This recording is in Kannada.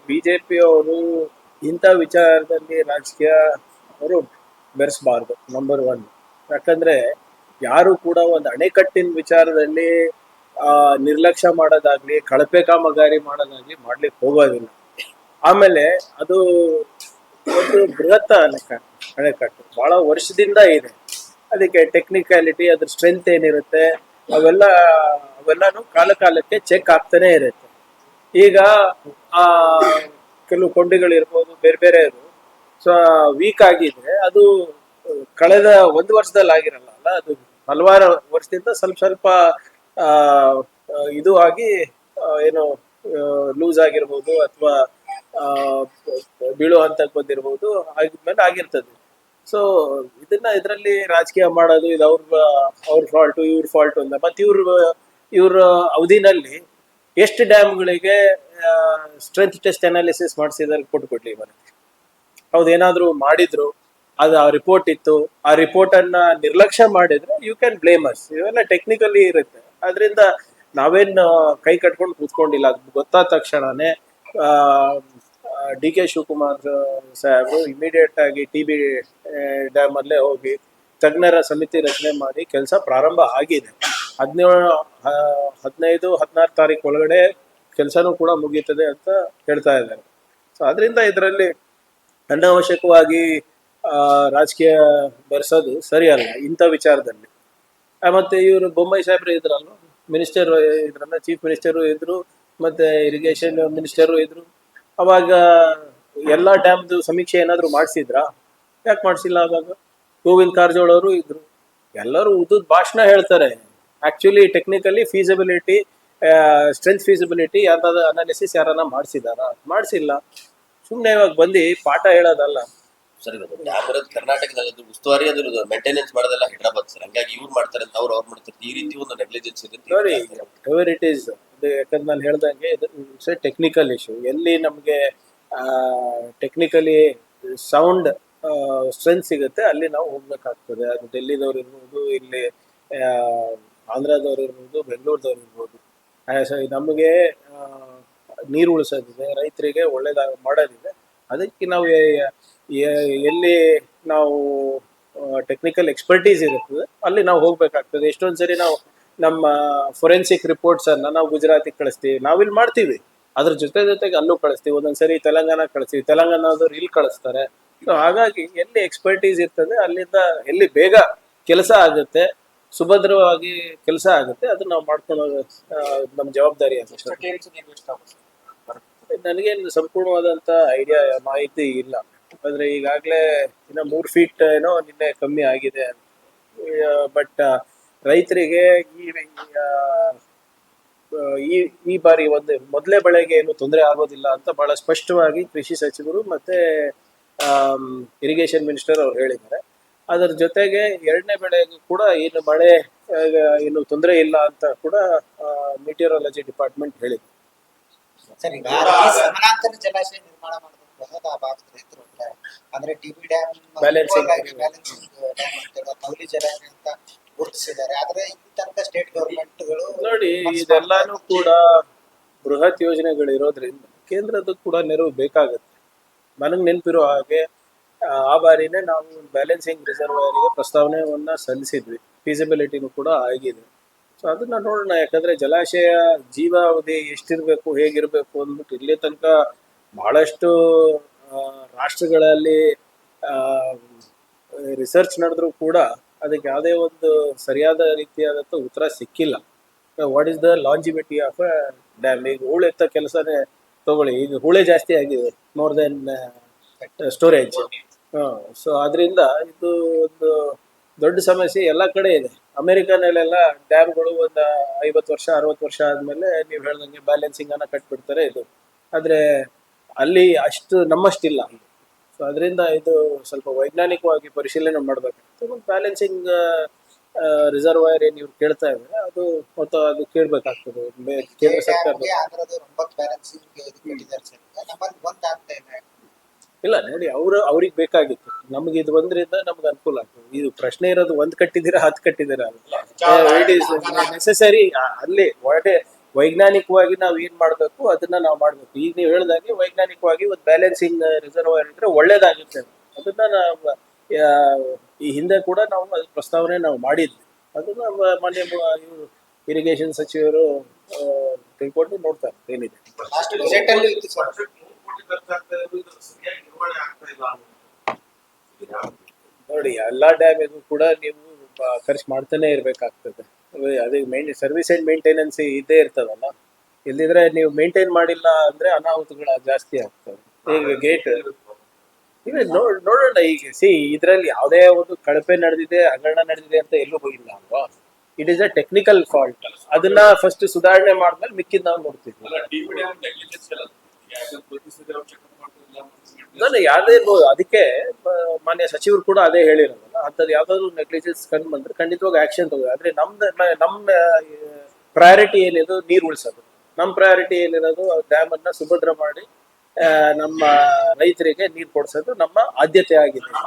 ಬಿಜೆಪಿ ಅವರು ಇಂಥ ವಿಚಾರದಲ್ಲಿ ರಾಜಕೀಯ ಅವರು ಬೆರೆಸಬಾರ್ದು. Number one. ಯಾಕಂದ್ರೆ ಯಾರು ಕೂಡ ಒಂದು ಅಣೆಕಟ್ಟಿನ ವಿಚಾರದಲ್ಲಿ ನಿರ್ಲಕ್ಷ್ಯ ಮಾಡೋದಾಗ್ಲಿ, ಕಳಪೆ ಕಾಮಗಾರಿ ಮಾಡೋದಾಗ್ಲಿ ಮಾಡ್ಲಿಕ್ಕೆ ಹೋಗೋದಿಲ್ಲ. ಆಮೇಲೆ ಅದು ಒಂದು ಬೃಹತ್ ಅಣೆಕಟ್ಟು ಬಹಳ ವರ್ಷದಿಂದ ಇದೆ. ಅದಕ್ಕೆ ಟೆಕ್ನಿಕ್ಯಾಲಿಟಿ, ಅದ್ರ ಸ್ಟ್ರೆಂತ್ ಏನಿರುತ್ತೆ ಅವೆಲ್ಲಾನು ಕಾಲ ಕಾಲಕ್ಕೆ ಚೆಕ್ ಆಗ್ತಾನೆ ಇರುತ್ತೆ. ಈಗ ಆ ಕೆಲವು ಕೊಂಡಿಗಳಿರ್ಬೋದು, ಬೇರೆ ಬೇರೆ ಸೊ ವೀಕ್ ಆಗಿದ್ರೆ ಅದು ಕಳೆದ ಒಂದು ವರ್ಷದಲ್ಲಿ ಆಗಿರಲ್ಲ ಅಲ್ಲ, ಅದು ಹಲವಾರು ವರ್ಷದಿಂದ ಸ್ವಲ್ಪ ಸ್ವಲ್ಪ ಆ ಇದು ಆಗಿ ಏನು ಲೂಸ್ ಆಗಿರ್ಬೋದು ಅಥವಾ ಬೀಳೋ ಹಂತಕ್ಕೆ ಬಂದಿರ್ಬೋದು, ಆಗಿದ್ಮೇಲೆ ಆಗಿರ್ತದೆ. ಸೊ ಇದರಲ್ಲಿ ರಾಜಕೀಯ ಮಾಡೋದು ಇದು ಅವ್ರ ಫಾಲ್ಟು ಇವ್ರ ಫಾಲ್ಟು ಅಂತ. ಮತ್ತೆ ಇವ್ರ ಅವಧಿನಲ್ಲಿ ಎಷ್ಟು ಡ್ಯಾಮ್ಗಳಿಗೆ ಸ್ಟ್ರೆಂತ್ ಟೆಸ್ಟ್ ಅನಾಲಿಸಿಸ್ ಮಾಡಿಸಿದಾರೆ ಕೊಟ್ಬಿಡ್ಲಿ ಬರುತ್ತೆ. ಹೌದೇನಾದ್ರೂ ಮಾಡಿದ್ರು, ಅದು ಆ ರಿಪೋರ್ಟ್ ಇತ್ತು, ಆ ರಿಪೋರ್ಟ್ ಅನ್ನ ನಿರ್ಲಕ್ಷ್ಯ ಮಾಡಿದ್ರೆ ಯು ಕ್ಯಾನ್ ಬ್ಲೇಮ್ ಅಸ್. ಇವೆಲ್ಲ ಟೆಕ್ನಿಕಲಿ ಇರುತ್ತೆ. ಅದರಿಂದ ನಾವೇನ್ ಕೈ ಕಟ್ಕೊಂಡು ಕೂತ್ಕೊಂಡಿಲ್ಲ. ಅದು ಗೊತ್ತಾದ ತಕ್ಷಣನೇ ಡಿ ಕೆ ಶಿವಕುಮಾರ್ ಸಾಹೇಬರು ಇಮಿಡಿಯೇಟ್ ಆಗಿ TB ಡ್ಯಾಮ್ ಅಲ್ಲೇ ಹೋಗಿ ತಜ್ಞರ ಸಮಿತಿ ರಚನೆ ಮಾಡಿ ಕೆಲಸ ಪ್ರಾರಂಭ ಆಗಿದೆ. 15-16 ತಾರೀಕು ಒಳಗಡೆ ಕೆಲಸನೂ ಕೂಡ ಮುಗೀತದೆ ಅಂತ ಹೇಳ್ತಾ ಇದ್ದಾರೆ. ಸೊ ಅದರಿಂದ ಇದರಲ್ಲಿ ಅನಾವಶ್ಯಕವಾಗಿ ರಾಜಕೀಯ ಬೆರೆಸೋದು ಸರಿಯಲ್ಲ ಇಂಥ ವಿಚಾರದಲ್ಲಿ. ಮತ್ತೆ ಇವರು ಬೊಮ್ಮಾಯಿ ಸಾಹೇಬ್ರು ಇದ್ರಲ್ಲ, ಮಿನಿಸ್ಟರ್ ಇದ್ರಲ್ಲ, ಚೀಫ್ ಮಿನಿಸ್ಟರು ಇದ್ರು, ಮತ್ತೆ ಇರಿಗೇಷನ್ ಮಿನಿಸ್ಟರು ಇದ್ರು. ಅವಾಗ ಎಲ್ಲಾ ಡ್ಯಾಮ್ದು ಸಮೀಕ್ಷೆ ಏನಾದ್ರು ಮಾಡಿಸಿದ್ರಾ? ಯಾಕೆ ಮಾಡಿಸಿಲ್ಲ? ಅವಾಗ ಗೋವಿಂದ್ ಕಾರಜೋಳ ಅವರು ಇದ್ರು. ಎಲ್ಲರೂ ಉದ್ದದ ಭಾಷಣ ಹೇಳ್ತಾರೆ. Actually technically feasibility, strength feasibility ಯಾವ್ದಾದ್ರು ಅನಾಲಿಸಿಸ್ ಯಾರನ್ನ ಮಾಡಿಸಿಲ್ಲ. ಸುಮ್ಮನೆ ಇವಾಗ ಬಂದು ಪಾಠ ಹೇಳೋದಲ್ಲ. ಸರ್, ಡ್ಯಾಮ್ ಇರೋದು ಕರ್ನಾಟಕದಲ್ಲಿ, ಉಸ್ತುವಾರಿ ಅದ್ರ ಮೇಂಟೆನೆನ್ಸ್ ಮಾಡೋದೆಲ್ಲ ಹೈದರಾಬಾದ್ ಸರ್. ಹಂಗಾಗಿ ಇವ್ರು ಮಾಡ್ತಾರೆ ಅಂತ ಅವ್ರು ಮಾಡ್ತಾರೆ. ಈ ರೀತಿ ಒಂದು ನೆಗ್ಲಿಜೆನ್ಸ್ ಇದೆ. ನೋಡಿ, ಎವರ್ ಇಟ್ ಈಸ್. ಯಾಕಂದ್ರೆ ನಾನು ಹೇಳ್ದಂಗೆ ಇಟ್ಸ್ ಎ ಟೆಕ್ನಿಕಲ್ ಇಶ್ಯೂ. ಎಲ್ಲಿ ನಮಗೆ ಟೆಕ್ನಿಕಲಿ ಸೌಂಡ್ ಸ್ಟ್ರೆಂತ್ ಸಿಗುತ್ತೆ ಅಲ್ಲಿ ನಾವು ಹೋಗ್ಬೇಕಾಗ್ತದೆ. ಅದು ಡೆಲ್ಲಿದವ್ರು ಇರ್ಬೋದು, ಇಲ್ಲಿ ಆಂಧ್ರದವ್ರು ಇರ್ಬೋದು, ಬೆಂಗಳೂರದವ್ರು ಇರ್ಬೋದು. ನಮಗೆ ನೀರು ಉಳಿಸೋದಿದೆ, ರೈತರಿಗೆ ಒಳ್ಳೇದಾಗ ಮಾಡೋದಿದೆ. ಅದಕ್ಕೆ ನಾವು ಎಲ್ಲಿ ನಾವು ಟೆಕ್ನಿಕಲ್ ಎಕ್ಸ್ಪರ್ಟೀಸ್ ಇರುತ್ತದೆ ಅಲ್ಲಿ ನಾವು ಹೋಗ್ಬೇಕಾಗ್ತದೆ. ಎಷ್ಟೊಂದು ಸರಿ ನಾವು ನಮ್ಮ ಫೊರೆನ್ಸಿಕ್ ರಿಪೋರ್ಟ್ಸ್ ಅನ್ನ ನಾವು ಗುಜರಾತಿಗೆ ಕಳಿಸ್ತೀವಿ, ನಾವಿಲ್ಲಿ ಮಾಡ್ತೀವಿ, ಅದ್ರ ಜೊತೆಗೆ ಅಲ್ಲೂ ಕಳಿಸ್ತೀವಿ. ಒಂದೊಂದ್ಸರಿ ತೆಲಂಗಾಣ ಕಳಿಸ್ತೀವಿ, ತೆಲಂಗಾಣದವ್ರು ಇಲ್ಲಿ ಕಳಿಸ್ತಾರೆ. ಸೊ ಹಾಗಾಗಿ ಎಲ್ಲಿ ಎಕ್ಸ್ಪರ್ಟೀಸ್ ಇರ್ತದೆ ಅಲ್ಲಿಂದ ಎಲ್ಲಿ ಬೇಗ ಕೆಲಸ ಆಗುತ್ತೆ, ಸುಭದ್ರವಾಗಿ ಕೆಲಸ ಆಗುತ್ತೆ, ಅದನ್ನ ನಾವು ಮಾಡ್ಕೊಂಡು ನಮ್ಮ ಜವಾಬ್ದಾರಿ ಅಂತ. ನನಗೇನು ಸಂಪೂರ್ಣವಾದಂತ ಐಡಿಯಾ ಮಾಹಿತಿ ಇಲ್ಲ. ಅಂದ್ರೆ ಈಗಾಗಲೇ ಇನ್ನ 3 ಫೀಟ್ ಏನೋ ನಿನ್ನೆ ಕಮ್ಮಿ ಆಗಿದೆ. ಬಟ್ ರೈತರಿಗೆ ಈ ಬಾರಿ ಮೊದಲೇ ಬೆಳೆಗೆ ಏನು ತೊಂದರೆ ಆಗೋದಿಲ್ಲ ಅಂತ ಬಹಳ ಸ್ಪಷ್ಟವಾಗಿ ಕೃಷಿ ಸಚಿವರು ಮತ್ತೆ ಇರಿಗೇಷನ್ ಮಿನಿಸ್ಟರ್ ಅವ್ರು ಹೇಳಿದ್ದಾರೆ. ಅದರ ಜೊತೆಗೆ 2ನೇ ಬೆಳೆಗೂ ಕೂಡ ಏನು ಮಳೆ ಏನು ತೊಂದರೆ ಇಲ್ಲ ಅಂತ ಕೂಡ ಮೆಟೀರಿಯಾಲಜಿ ಡಿಪಾರ್ಟ್ಮೆಂಟ್ ಹೇಳಿದೆ. ಸಮಾನಾಂತರ ಜಲಾಶಯ ನಿರ್ಮಾಣ ಮಾಡಬೇಕು ಆ ಭಾಗದ ರೈತರು ಅಂದ್ರೆ TB ಡ್ಯಾಮ್ ಬ್ಯಾಲೆನ್ಸಿಂಗ್ ನವಲಿ ಜಲಾಶಯ ಅಂತ ಗುರುತಿಸಿದ್ದಾರೆ. ಆದ್ರೆ ಈ ತನಕ ಸ್ಟೇಟ್ ಗವರ್ಮೆಂಟ್ಗಳು ನೋಡಿ, ಇದೆಲ್ಲಾನು ಕೂಡ ಬೃಹತ್ ಯೋಜನೆಗಳು ಇರೋದ್ರಿಂದ ಕೇಂದ್ರದ ಕೂಡ ನೆರವು ಬೇಕಾಗುತ್ತೆ. ನನಗೆ ನೆನಪಿರೋ ಹಾಗೆ ಆ ಬಾರಿನೇ ನಾವು ಬ್ಯಾಲೆನ್ಸಿಂಗ್ ರಿಸರ್ವಾಯರ್ಗೆ ಪ್ರಸ್ತಾವನೆಯನ್ನ ಸಲ್ಲಿಸಿದ್ವಿ. ಫೀಸಿಬಿಲಿಟಿನೂ ಕೂಡ ಆಗಿದೆ. ಸೊ ಅದನ್ನ ನೋಡೋಣ. ಯಾಕಂದ್ರೆ ಜಲಾಶಯ ಜೀವಾವಧಿ ಎಷ್ಟಿರ್ಬೇಕು, ಹೇಗಿರ್ಬೇಕು ಅಂದ್ಬಿಟ್ಟು ಇಲ್ಲಿ ತನಕ ಬಹಳಷ್ಟು ರಾಷ್ಟ್ರಗಳಲ್ಲಿ ರಿಸರ್ಚ್ ನಡೆದ್ರು ಕೂಡ ಅದಕ್ಕೆ ಯಾವುದೇ ಒಂದು ಸರಿಯಾದ ರೀತಿಯಾದಂಥ ಉತ್ತರ ಸಿಕ್ಕಿಲ್ಲ. What is the longevity of a dam? ಈಗ ಹೂಳೆತ್ತ ಕೆಲಸನೇ ತಗೊಳ್ಳಿ, ಈಗ ಹೂಳೆ ಜಾಸ್ತಿ ಆಗಿದೆ ಮೋರ್ ದೆನ್ ಸ್ಟೋರೇಜ್. ಸೊ ಅದರಿಂದ ಇದು ಒಂದು ದೊಡ್ಡ ಸಮಸ್ಯೆ ಎಲ್ಲ ಕಡೆ ಇದೆ. ಅಮೆರಿಕನಲ್ಲೆಲ್ಲ ಡ್ಯಾಮ್ಗಳು ಒಂದು 50 ವರ್ಷ 60 ವರ್ಷ ಆದ್ಮೇಲೆ ನೀವು ಹೇಳ್ದಂಗೆ ಬ್ಯಾಲೆನ್ಸಿಂಗ್ ಅನ್ನ ಕಟ್ಬಿಡ್ತಾರೆ. ಇದು ಆದ್ರೆ ಅಲ್ಲಿ ಅಷ್ಟು ನಮ್ಮಷ್ಟಿಲ್ಲ. ಸೊ ಅದರಿಂದ ಇದು ಸ್ವಲ್ಪ ವೈಜ್ಞಾನಿಕವಾಗಿ ಪರಿಶೀಲನೆ ಮಾಡ್ಬೇಕಾಗ್ತದೆ. ಬ್ಯಾಲೆನ್ಸಿಂಗ್ ರಿಸರ್ವಾಯರ್ ಏನ್ ಇವ್ರು ಕೇಳ್ತಾ ಇದ್ದಾರೆ ಅದು ಮತ್ತು ಅದು ಕೇಳ್ಬೇಕಾಗ್ತದೆ ಕೇಂದ್ರ ಸರ್ಕಾರ. ಇಲ್ಲ ನೋಡಿ, ಅವ್ರಿಗೆ ಬೇಕಾಗಿತ್ತು, ನಮ್ಗೆ ಇದು ಬಂದ್ರಿಂದ ನಮ್ಗೆ ಅನುಕೂಲ ಆಗ್ತದೆ. ಇದು ಪ್ರಶ್ನೆ ಇರೋದು 1 ಕಟ್ಟಿದ್ದೀರಾ 10 ಕಟ್ಟಿದ್ದೀರಾ ಅಲ್ಲ. It is necessary. ಅಲ್ಲಿ ವೈಜ್ಞಾನಿಕವಾಗಿ ನಾವು ಏನ್ ಮಾಡ್ಬೇಕು ಅದನ್ನ ನಾವು ಮಾಡ್ಬೇಕು. ಈಗ ನೀವು ಹೇಳ್ದಾಗೆ ವೈಜ್ಞಾನಿಕವಾಗಿ ಒಂದು ಬ್ಯಾಲೆನ್ಸಿಂಗ್ ರಿಸರ್ವಾಯರ್ ಇದ್ರೆ ಒಳ್ಳೇದಾಗುತ್ತೆ. ಅದನ್ನ ನಾವು ಈ ಹಿಂದೆ ಕೂಡ ನಾವು ಅದ್ರ ಪ್ರಸ್ತಾವನೆ ನಾವು ಮಾಡಿದ್ವಿ. ಅದನ್ನ ಮಾನ್ಯ ಇರಿಗೇಷನ್ ಸಚಿವರು ತಿಳ್ಕೊಂಡು ನೋಡ್ತಾರೆ ಏನಿದೆ. ಲಾಸ್ಟ್ ಬಜೆಟ್ ಅಲ್ಲಿ ಇತ್ತು ಸರ್. ನೋಡಿ ಎಲ್ಲಾ ಡ್ಯಾಮಿಗೂ ಕೂಡ ನೀವು ಖರ್ಚು ಮಾಡ್ತಾನೆ ಇರ್ಬೇಕಾಗ್ತದೆ. ಅದೇ ಸರ್ವಿಸ್ ಅಂಡ್ ಮೇಂಟೆನೆನ್ಸ್ ಇದ್ದೇ ಇರ್ತದಲ್ಲ. ಇಲ್ಲಿದ್ರೆ ನೀವು ಮೇಂಟೈನ್ ಮಾಡಿಲ್ಲ ಅಂದ್ರೆ ಅನಾಹುತಗಳು ಜಾಸ್ತಿ ಆಗ್ತವೆ. ಈಗ ಗೇಟ್ ಈಗ ನೋಡೋಣ. ಈಗ ಇದ್ರಲ್ಲಿ ಯಾವುದೇ ಒಂದು ಕಳಪೆ ನಡೆದಿದೆ, ಹಗರಣ ನಡೆದಿದೆ ಅಂತ ಎಲ್ಲೂ ಹೋಗಿಲ್ಲ ಅಲ್ವಾ. It is a technical fault. ಅದನ್ನ ಫಸ್ಟ್ ಸುಧಾರಣೆ ಮಾಡಿದ್ಮೇಲೆ ಮಿಕ್ಕಿದ್ ನಾವು ನೋಡ್ತೀವಿ. ನಾನು ಯಾವ್ದೇ ಅದಕ್ಕೆ ಮಾನ್ಯ ಸಚಿವರು ಕೂಡ ಅದೇ ಹೇಳಿರೋದಲ್ಲ, ಅಂತದ್ ಯಾವ್ದಾದ್ರು ನೆಗ್ಲಿಜೆನ್ಸ್ ಕಂಡು ಬಂದ್ರೆ ಖಂಡಿತವಾಗಿ ಆಕ್ಷನ್ ತಗೋ. ಆದ್ರೆ ನಮ್ಮ ಪ್ರಯಾರಿಟಿ ಏನಿದೆ ನೀರು ಉಳಿಸೋದು. ನಮ್ಮ ಪ್ರಯಾರಿಟಿ ಏನಿರೋದು ಡ್ಯಾಮ್ ಅನ್ನ ಸುಭದ್ರ ಮಾಡಿ ನಮ್ಮ ರೈತರಿಗೆ ನೀರು ಕೊಡ್ಸೋದು ನಮ್ಮ ಆದ್ಯತೆ ಆಗಿದೆ.